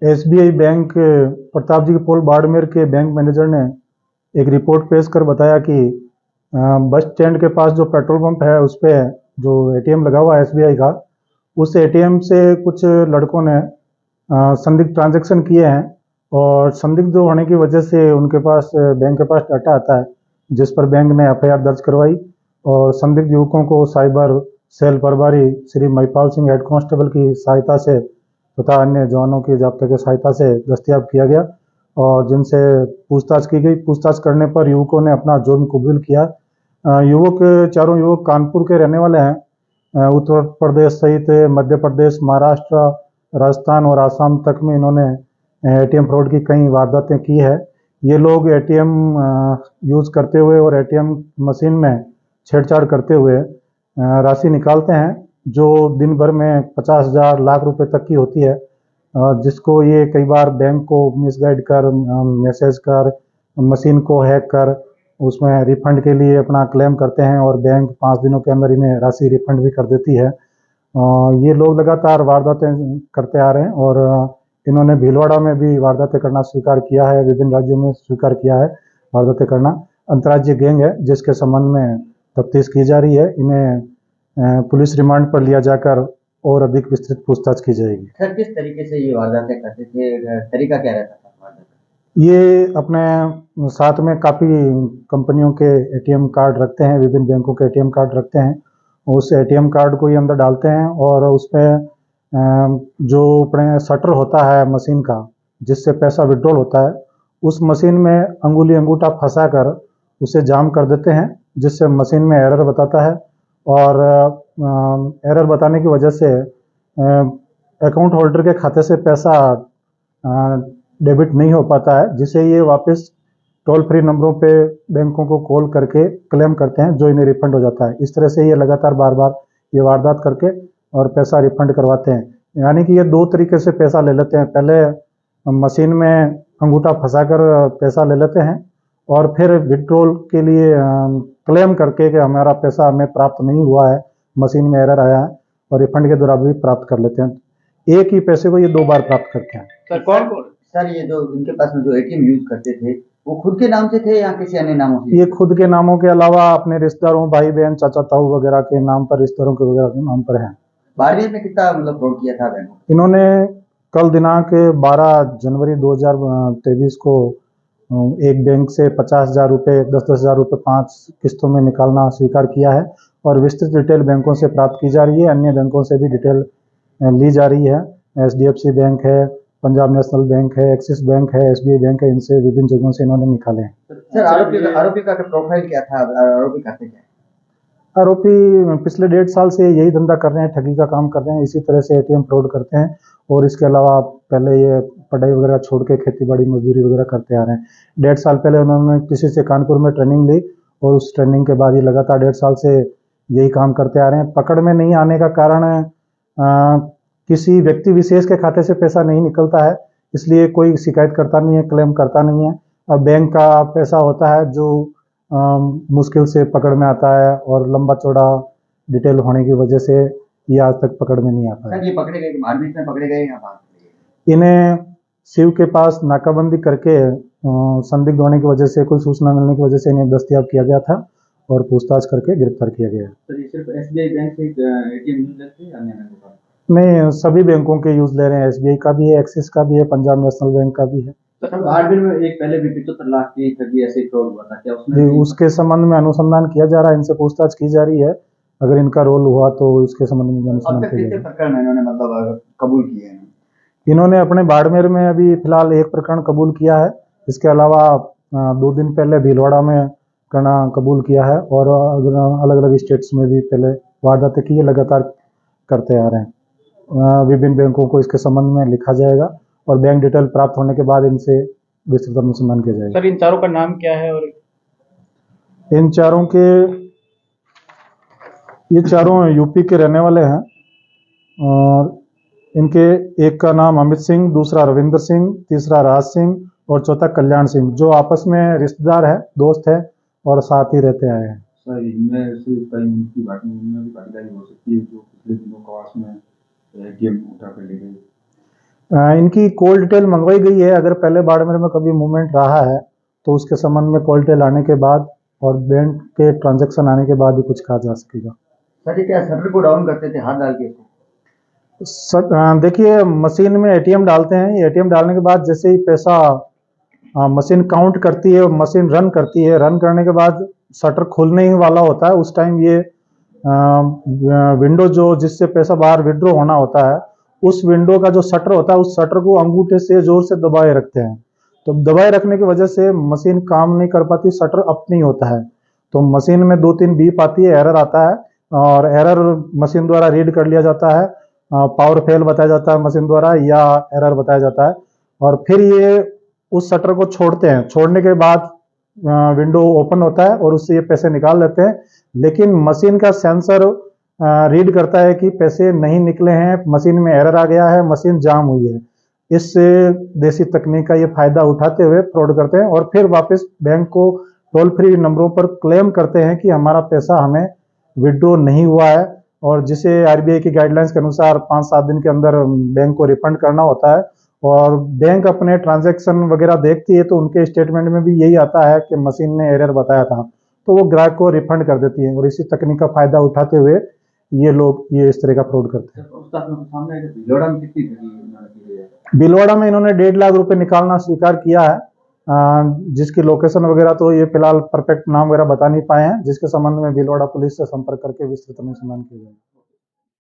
SBI bank Pratap जी के पोल बाड़मेर के bank manager ने एक रिपोर्ट पेश कर बताया कि बस स्टैंड के पास जो पेट्रोल पंप है उस पे जो एटीएम लगा हुआ है एसबीआई का, उस एटीएम से कुछ लड़कों ने संदिग्ध ट्रांजैक्शन किए हैं और संदिग्ध होने की वजह से उनके पास बैंक के पास डाटा आता है, जिस पर बैंक ने एफआईआर दर्ज करवाई और संदिग्ध युवकों को साइबर सेल प्रभारी श्री महिपाल सिंह हेड कांस्टेबल की सहायता से तथा अन्य जवानों की जाब्ते की सहायता से दस्तयाब किया गया और जिनसे पूछताछ की गई। पूछताछ करने पर युवकों ने अपना जुर्म कबूल किया। चारों युवक कानपुर के रहने वाले हैं। उत्तर प्रदेश सहित मध्य प्रदेश, महाराष्ट्र, राजस्थान और आसाम तक में इन्होंने एटीएम फ्रॉड की कई वारदातें की है। ये लोग एटीएम यूज़ करते हुए और एटीएम मशीन में छेड़छाड़ करते हुए राशि निकालते हैं, जो दिन भर में 50,000 लाख रुपए तक की होती है, जिसको ये कई बार बैंक को मिसगाइड कर, मैसेज कर, मशीन को हैक कर उसमें रिफंड के लिए अपना क्लेम करते हैं और बैंक 5 दिनों के अंदर इन्हें राशि रिफंड भी कर देती है। ये लोग लगातार वारदातें करते आ रहे हैं और इन्होंने भीलवाड़ा में भी वारदातें करना स्वीकार किया है, विभिन्न राज्यों में स्वीकार किया है वारदातें करना। अंतर्राज्यीय गैंग है जिसके संबंध में तफ्तीश की जा रही है। इन्हें पुलिस रिमांड पर लिया जाकर और अधिक विस्तृत पूछताछ की जाएगी। सर, किस तरीके से ये वारदातें करते थे, तरीका क्या रहता था वारदात? ये अपने साथ में काफ़ी कंपनियों के एटीएम कार्ड रखते हैं, विभिन्न बैंकों के एटीएम कार्ड रखते हैं। उस एटीएम कार्ड को ये अंदर डालते हैं और उसमें जो अपने शटर होता है मशीन का, जिससे पैसा विड्रॉल होता है, उस मशीन में अंगुली अंगूठा फंसा कर उसे जाम कर देते हैं, जिससे मशीन में एरर बताता है और एरर बताने की वजह से अकाउंट होल्डर के खाते से पैसा डेबिट नहीं हो पाता है, जिसे ये वापस टोल फ्री नंबरों पे बैंकों को कॉल करके क्लेम करते हैं, जो इन्हें रिफंड हो जाता है। इस तरह से ये लगातार बार बार ये वारदात करके और पैसा रिफंड करवाते हैं। यानी कि ये दो तरीके से पैसा ले लेते हैं। पहले मशीन में अंगूठा फंसा कर पैसा ले लेते हैं और फिर विड्रॉल के लिए क्लेम करके कि हमारा पैसा हमें प्राप्त नहीं हुआ है, मशीन में एरर आया है, और रिफंड के दौरान भी प्राप्त कर लेते हैं। एक ही पैसे को ये 2 बार प्राप्त करते हैं। सर, ये जो इनके पास में जो एटीएम यूज करते थे, वो खुद के नाम से थे या किसी अन्य नामों से? ये खुद के नामों के अलावा अपने रिश्तेदारों, भाई बहन, चाचा ताऊ वगैरह के नाम पर, रिश्तेदारों के वगैरह के नाम पर हैं। बाड़मेर में कितना मतलब फ्रॉड किया था बैंक? इन्होंने कल दिनांक 12 जनवरी 2023 को एक बैंक से 50,000 रुपये, 10-10,000 रुपये 5 किस्तों में निकालना स्वीकार किया है और विस्तृत डिटेल बैंकों से प्राप्त की जा रही है। अन्य बैंकों से भी डिटेल ली जा रही है। एचडीएफसी बैंक है, पंजाब नेशनल बैंक है, एक्सिस बैंक है, एसबीआई बैंक है, इनसे विभिन्न जगहों से इन्होंने निकाले हैं। सर, आरोपी का प्रोफाइल क्या था? आरोपी करते क्या? आरोपी पिछले 1.5 साल से यही धंधा कर रहे हैं, ठगी का काम कर रहे हैं, इसी तरह से एटीएम फ्रॉड करते हैं और इसके अलावा पहले ये पढ़ाई वगैरह छोड़ के खेती बाड़ी मजदूरी वगैरह करते आ रहे हैं। 1.5 साल पहले उन्होंने किसी से कानपुर में ट्रेनिंग ली और उस ट्रेनिंग के बाद ये लगातार 1.5 साल से यही काम करते आ रहे हैं। पकड़ में नहीं आने का कारण किसी व्यक्ति विशेष के खाते से पैसा नहीं निकलता है, इसलिए कोई शिकायत करता नहीं है, क्लेम करता नहीं है। और बैंक का पैसा होता है जो मुश्किल से पकड़ में आता है और लंबा चौड़ा डिटेल होने की वजह से ये आज तक पकड़ में नहीं आता है। सर, ये पकड़े गए, बाड़मेर में पकड़े गए या बाहर? इन्हें शिव के पास नाकाबंदी करके संदिग्ध होने की वजह से, कोई सूचना मिलने की वजह से इन्हें दस्तयाब किया गया था और पूछताछ करके गिरफ्तार किया गया। सर, ये सिर्फ एसबीआई बैंक से एटीएम यूज करते हैं या अन्य बैंकों का? नहीं, सभी बैंकों के यूज ले रहे हैं। एसबीआई का भी है, एक्सिस का भी है, पंजाब नेशनल बैंक का भी है। सर, बाड़मेर में एक पहले भी 75 लाख की ठगी ऐसे फ्रॉड हुआ था, क्या उसमें जी, भी? उसके संबंध में अनुसंधान किया जा रहा है, इनसे पूछताछ की जा रही है। अगर इनका रोल हुआ तो इसके संबंध में अब अनुसंधान तक किया कितने जाएगा। प्रकरण इन्होंने मतलब कबूल किए हैं? इन्होंने अपने बाड़मेर में अभी फिलहाल 1 प्रकरण कबूल किया है। इसके अलावा 2 दिन पहले भीलवाड़ा में करना कबूल किया है और अलग अलग स्टेट्स में भी पहले वारदातें की है, लगातार करते आ रहे हैं। विभिन्न बैंकों को इसके संबंध में लिखा जाएगा और बैंक डिटेल प्राप्त होने के बाद इनसे विस्तृत अनुसंधान किया जाएगा। सर, इन चारों का नाम क्या है? और इन चारों के, ये चारों यूपी के रहने वाले हैं और इनके एक का नाम अमित सिंह, दूसरा रविंद्र सिंह, तीसरा राज सिंह और चौथा कल्याण सिंह, जो आपस में रिश्तेदार है, दोस्त है और साथ ही रहते आए हैं। सर, इनमें से कई उनकी उनमें भी भागीदारी हो सकती है जो पिछले दिनों कवास में एटीएम उठा कर ले गए। इनकी कॉल डिटेल मंगवाई गई है। अगर पहले बाड़मेर में कभी मूवमेंट रहा है तो उसके संबंध में कॉल डिटेल आने के बाद और बैंक के ट्रांजैक्शन आने के बाद ही कुछ कहा जा सकेगा। सर ये क्या शटर को डाउन करते थे हाथ डाल के? देखिए, मशीन में एटीएम डालते हैं। एटीएम डालने के बाद जैसे ही पैसा मशीन काउंट करती है, मशीन रन करती है, रन करने के बाद शटर खुलने ही वाला होता है, उस टाइम ये विंडो जो जिससे पैसा बाहर विड्रॉ होना होता है, उस विंडो का जो शटर होता है उस शटर को अंगूठे से जोर से दबाए रखते हैं। तो दबाए रखने की वजह से मशीन काम नहीं कर पाती, शटर अप नहीं होता है। तो मशीन में 2-3 बीप आती है, एरर आता है और एरर मशीन द्वारा रीड कर लिया जाता है, पावर फेल बताया जाता है मशीन द्वारा या एरर बताया जाता है, और फिर ये उस शटर को छोड़ते हैं। छोड़ने के बाद विंडो ओपन होता है और उससे ये पैसे निकाल लेते हैं। लेकिन मशीन का सेंसर रीड करता है कि पैसे नहीं निकले हैं, मशीन में एरर आ गया है, मशीन जाम हुई है। इस देसी तकनीक का ये फायदा उठाते हुए फ्रॉड करते हैं और फिर वापस बैंक को टोल फ्री नंबरों पर क्लेम करते हैं कि हमारा पैसा हमें विड्रॉ नहीं हुआ है, और जिसे आरबीआई की गाइडलाइंस के अनुसार 5-7 दिन के अंदर बैंक को रिफंड करना होता है। और बैंक अपने ट्रांजैक्शन वगैरह देखती है तो उनके स्टेटमेंट में भी यही आता है कि मशीन ने एरर बताया था, तो वो ग्राहक को रिफंड कर देती है। और इसी तकनीक का फायदा उठाते हुए ये लोग इस तरह का फ्रॉड करते हैं। सामने भिलवाड़ा में कितनी ठगी? भीलवाड़ा में इन्होंने 1.5 लाख रुपए निकालना स्वीकार किया है, जिसकी लोकेशन वगैरह तो ये फिलहाल परफेक्ट नाम वगैरह बता नहीं पाए हैं, जिसके संबंध में भीलवाड़ा पुलिस से संपर्क करके विस्तृत अनुसंधान किया जाएगा।